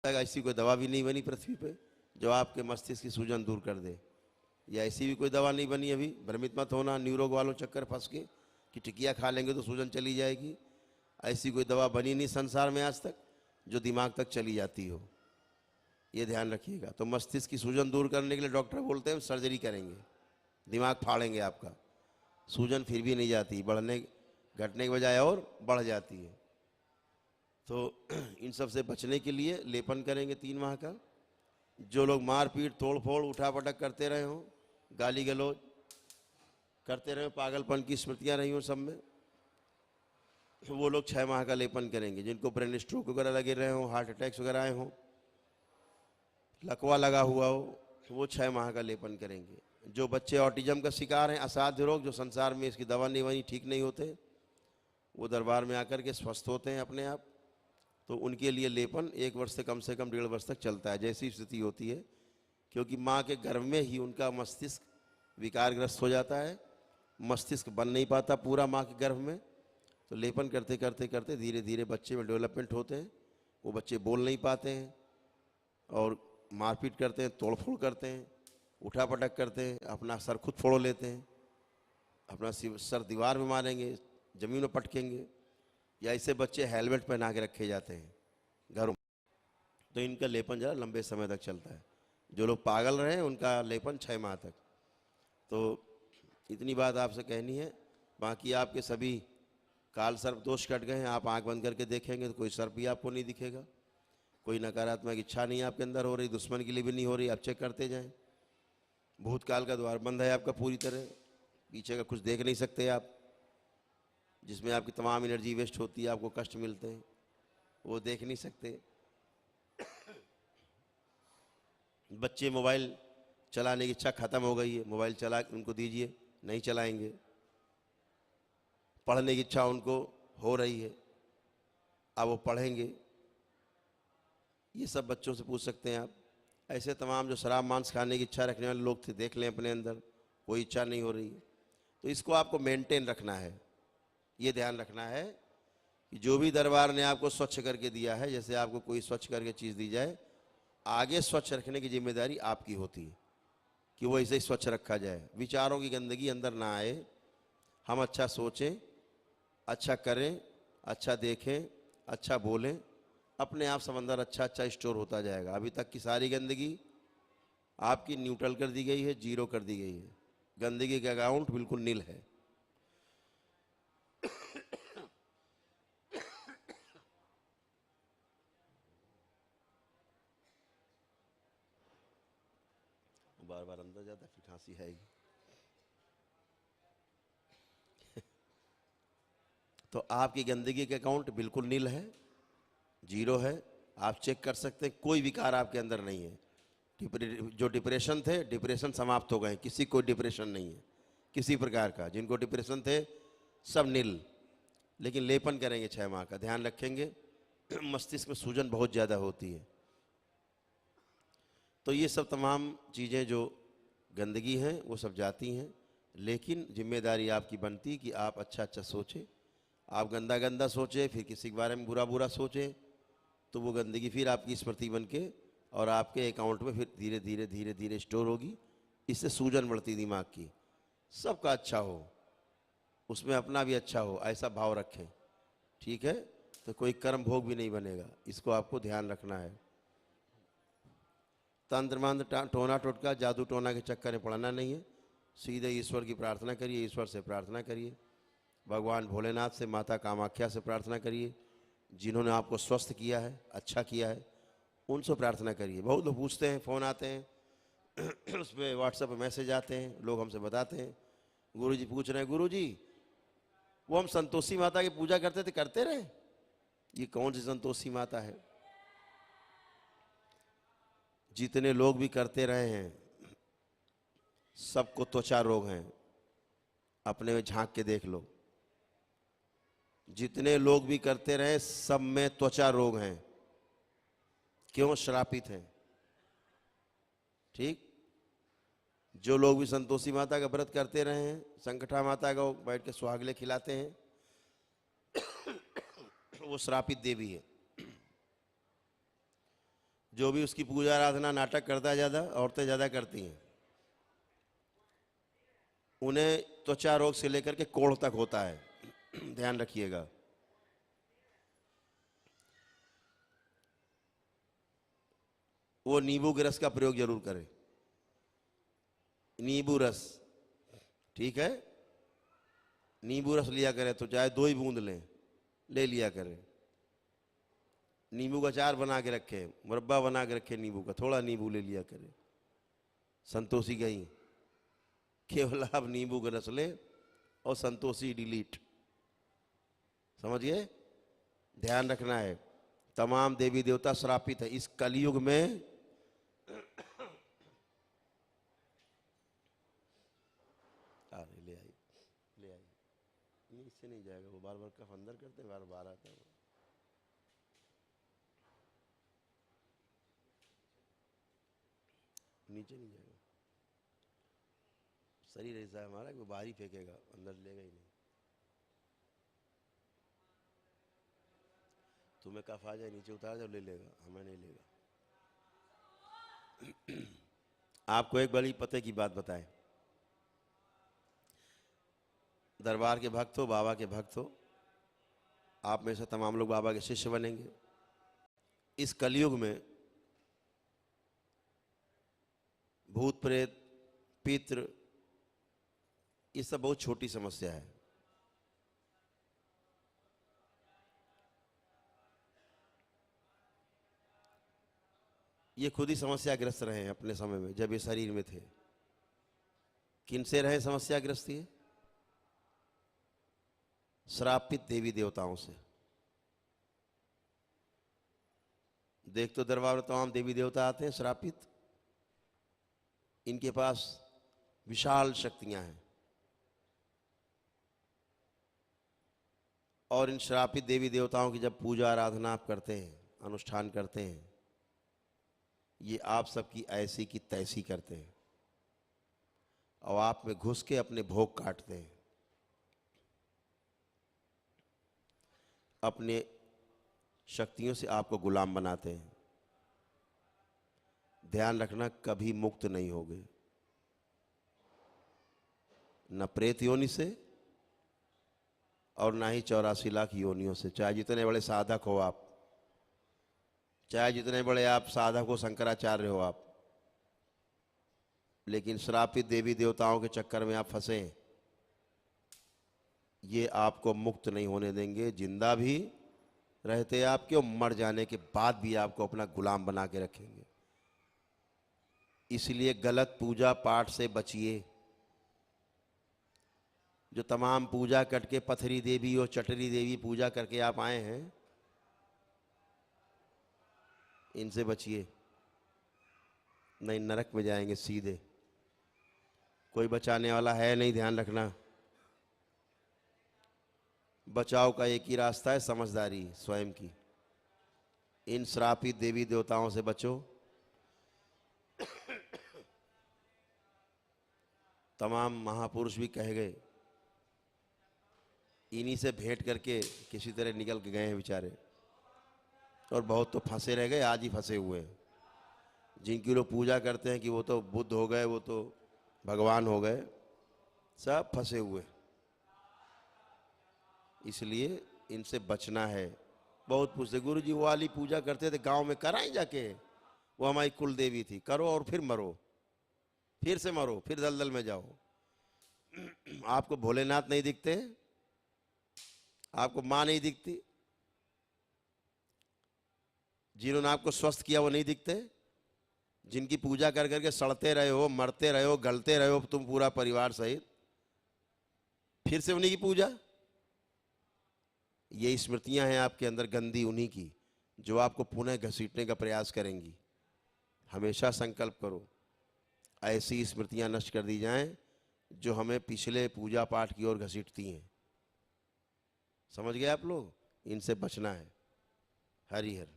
ऐसी कोई दवा भी नहीं बनी पृथ्वी पे जो आपके मस्तिष्क की सूजन दूर कर दे, या ऐसी भी कोई दवा नहीं बनी अभी। भ्रमित मत होना न्यूरोग वालों चक्कर फंस के कि टिकिया खा लेंगे तो सूजन चली जाएगी। ऐसी कोई दवा बनी नहीं संसार में आज तक जो दिमाग तक चली जाती हो, ये ध्यान रखिएगा। तो मस्तिष्क की सूजन दूर करने के लिए डॉक्टर बोलते हैं सर्जरी करेंगे, दिमाग फाड़ेंगे आपका। सूजन फिर भी नहीं जाती, बढ़ने घटने के बजाय और बढ़ जाती है। तो इन सब से बचने के लिए लेपन करेंगे 3 माह का। जो लोग मारपीट तोड़ फोड़ उठा पटक करते रहे हों, गाली गलौज करते रहे, पागलपन की स्मृतियाँ रही हों सब में, वो लोग 6 माह का लेपन करेंगे। जिनको ब्रेन स्ट्रोक वगैरह लगे रहे हों, हार्ट अटैक्स वगैरह आए हों, लकवा लगा हुआ हो, वो 6 माह का लेपन करेंगे। जो बच्चे ऑटिज्म का शिकार हैं, असाध्य रोग, जो संसार में इसकी दवा नहीं बनी, ठीक नहीं होते, वो दरबार में आकर के स्वस्थ होते हैं अपने आप। तो उनके लिए लेपन 1 वर्ष से कम 1.5 वर्ष तक चलता है, जैसी स्थिति होती है। क्योंकि माँ के गर्भ में ही उनका मस्तिष्क विकारग्रस्त हो जाता है, मस्तिष्क बन नहीं पाता पूरा माँ के गर्भ में। तो लेपन करते करते करते धीरे धीरे बच्चे में डेवलपमेंट होते हैं, वो बच्चे बोल नहीं पाते हैं और मारपीट करते हैं, तोड़फोड़ करते हैं, उठा पटक करते हैं, अपना सर खुद फोड़ लेते हैं, अपना सर दीवार में मारेंगे, ज़मीन में पटकेंगे। या ऐसे बच्चे हेलमेट पहना के रखे जाते हैं घरों में। तो इनका लेपन ज़रा लंबे समय तक चलता है। जो लोग पागल रहे हैं उनका लेपन 6 माह तक। तो इतनी बात आपसे कहनी है। बाकी आपके सभी काल सर्प दोष कट गए हैं। आप आंख बंद करके देखेंगे तो कोई सर्प भी आपको नहीं दिखेगा, कोई नकारात्मक इच्छा नहीं आपके अंदर हो रही, दुश्मन के लिए भी नहीं हो रही। आप चेक करते जाएं। भूतकाल का द्वार बंद है आपका पूरी तरह, पीछे का कुछ देख नहीं सकते आप, जिसमें आपकी तमाम एनर्जी वेस्ट होती है, आपको कष्ट मिलते हैं, वो देख नहीं सकते। बच्चे मोबाइल चलाने की इच्छा खत्म हो गई है, मोबाइल चला उनको दीजिए, नहीं चलाएंगे। पढ़ने की इच्छा उनको हो रही है, अब वो पढ़ेंगे। ये सब बच्चों से पूछ सकते हैं आप। ऐसे तमाम जो शराब मांस खाने की इच्छा रखने वाले लोग थे, देख लें अपने अंदर कोई इच्छा नहीं हो रही है। तो इसको आपको मेंटेन रखना है। ये ध्यान रखना है कि जो भी दरबार ने आपको स्वच्छ करके दिया है, जैसे आपको कोई स्वच्छ करके चीज़ दी जाए, आगे स्वच्छ रखने की जिम्मेदारी आपकी होती है कि वो ऐसे ही स्वच्छ रखा जाए, विचारों की गंदगी अंदर ना आए। हम अच्छा सोचें, अच्छा करें, अच्छा देखें, अच्छा बोलें, अपने आप सब अंदर अच्छा अच्छा स्टोर होता जाएगा। अभी तक की सारी गंदगी आपकी न्यूट्रल कर दी गई है, जीरो कर दी गई है। गंदगी का अकाउंट बिल्कुल नील है। बार बार अंदर जाता फिर खांसी आएगी। तो आपकी गंदगी का अकाउंट बिल्कुल नील है, जीरो है। आप चेक कर सकते हैं, कोई विकार आपके अंदर नहीं है। जो डिप्रेशन थे, डिप्रेशन समाप्त हो गए, किसी को डिप्रेशन नहीं है किसी प्रकार का। जिनको डिप्रेशन थे सब नील। लेकिन लेपन करेंगे 6 माह का, ध्यान रखेंगे। मस्तिष्क में सूजन बहुत ज़्यादा होती है। तो ये सब तमाम चीज़ें जो गंदगी हैं वो सब जाती हैं। लेकिन जिम्मेदारी आपकी बनती कि आप अच्छा अच्छा सोचें। आप गंदा गंदा सोचें, फिर किसी के बारे में बुरा बुरा सोचें, तो वो गंदगी फिर आपकी स्मृति बन के और आपके अकाउंट में फिर धीरे धीरे धीरे धीरे स्टोर होगी। इससे सूजन बढ़ती दिमाग की। सबका अच्छा हो, उसमें अपना भी अच्छा हो, ऐसा भाव रखें, ठीक है। तो कोई कर्म भोग भी नहीं बनेगा, इसको आपको ध्यान रखना है। तंत्र मंत्र टोना टोटका जादू टोना के चक्कर में पड़ना नहीं है। सीधे ईश्वर की प्रार्थना करिए, ईश्वर से प्रार्थना करिए, भगवान भोलेनाथ से, माता कामाख्या से प्रार्थना करिए, जिन्होंने आपको स्वस्थ किया है, अच्छा किया है, उनसे प्रार्थना करिए। बहुत लोग पूछते हैं, फ़ोन आते हैं उस पर व्हाट्सएप पर मैसेज आते हैं, लोग हमसे बताते हैं, गुरुजी पूछ रहे हैं, गुरुजी वो हम संतोषी माता की पूजा करते थे, करते रहे। ये कौन सी संतोषी माता है? जितने लोग भी करते रहे हैं सबको त्वचा रोग हैं, अपने में झांक के देख लो। जितने लोग भी करते रहे सब में त्वचा रोग हैं। क्यों? श्रापित हैं। ठीक। जो लोग भी संतोषी माता का व्रत करते रहे हैं, संकटा माता को बैठ के सुहागले खिलाते हैं, वो श्रापित देवी है। जो भी उसकी पूजा आराधना नाटक करता है, ज़्यादा औरतें ज़्यादा करती हैं। उन्हें त्वचा रोग से लेकर के कोढ़ तक होता है, ध्यान रखिएगा। वो नींबू के रस का प्रयोग जरूर करें, नींबू रस, ठीक है। नींबू रस लिया करें तो चाहे 2 ही बूंद लें, ले लिया करें। नींबू का अचार बना के रखें, मुरब्बा बना के रखें नींबू का, थोड़ा नींबू ले लिया करें। संतोषी कहीं, केवल आप नींबू का रस लें और संतोषी डिलीट, समझ गए। ध्यान रखना है, तमाम देवी देवता श्रापित है इस कलयुग में। ले आई, ले आई, नहीं इससे नहीं जाएगा, वो बार बार कफ अंदर करते हैं, बार बार आता है वो। नीचे नहीं जाएगा, शरीर ऐसा है हमारा कि वो बाहर ही फेंकेगा, अंदर लेगा ही नहीं। तुम्हें कफ आ जाए नीचे उतार जाओ, ले लेगा, हमें नहीं लेगा। आपको एक बड़ी पते की बात बताएं, दरबार के भक्त हो, बाबा के भक्त हो, आप में से तमाम लोग बाबा के शिष्य बनेंगे। इस कलयुग में भूत प्रेत पितृ ये सब बहुत छोटी समस्या है। ये खुद ही समस्याग्रस्त रहे हैं अपने समय में, जब ये शरीर में थे। किनसे रहे समस्याग्रस्त? ये श्रापित देवी देवताओं से। देख तो दरबार में तमाम देवी देवता आते हैं श्रापित, इनके पास विशाल शक्तियां हैं, और इन श्रापित देवी देवताओं की जब पूजा आराधना आप करते हैं, अनुष्ठान करते हैं, ये आप सबकी ऐसी की तैसी करते हैं और आप में घुस के अपने भोग काटते हैं, अपने शक्तियों से आपको गुलाम बनाते हैं। ध्यान रखना, कभी मुक्त नहीं होगे, न प्रेत योनि से और ना ही 84 लाख योनियों से। चाहे जितने बड़े साधक हो आप, चाहे जितने बड़े आप साधक हो, शंकराचार्य हो आप, लेकिन श्रापित देवी देवताओं के चक्कर में आप फंसे, ये आपको मुक्त नहीं होने देंगे। जिंदा भी रहते आपके और मर जाने के बाद भी आपको अपना गुलाम बना के रखेंगे। इसलिए गलत पूजा पाठ से बचिए। जो तमाम पूजा करके पथरी देवी और चटरी देवी पूजा करके आप आए हैं, इनसे बचिए, नहीं नरक में जाएंगे सीधे। कोई बचाने वाला है नहीं, ध्यान रखना। बचाव का एक ही रास्ता है, समझदारी स्वयं की। इन श्रापित देवी देवताओं से बचो। तमाम महापुरुष भी कह गए, इन्हीं से भेंट करके किसी तरह निकल के गए हैं बेचारे, और बहुत तो फंसे रह गए, आज ही फंसे हुए हैं। जिनकी लोग पूजा करते हैं कि वो तो बुद्ध हो गए, वो तो भगवान हो गए, सब फंसे हुए। इसलिए इनसे बचना है। बहुत पूछते, गुरु जी वो वाली पूजा करते थे गांव में, कराएं जाके, वो हमारी कुल देवी थी, करो और फिर मरो, फिर से मरो, फिर दलदल में जाओ। आपको भोलेनाथ नहीं दिखते? आपको माँ नहीं दिखती? जिन्होंने आपको स्वस्थ किया वो नहीं दिखते? जिनकी पूजा कर करके सड़ते रहे हो, मरते रहे हो, गलते रहे हो तुम पूरा परिवार सहित, फिर से उन्हीं की पूजा? ये स्मृतियां हैं आपके अंदर गंदी, उन्हीं की, जो आपको पुनः घसीटने का प्रयास करेंगी। हमेशा संकल्प करो ऐसी स्मृतियां नष्ट कर दी जाएं जो हमें पिछले पूजा पाठ की ओर घसीटती हैं। समझ गए आप लोग? इनसे बचना है। हरि हर।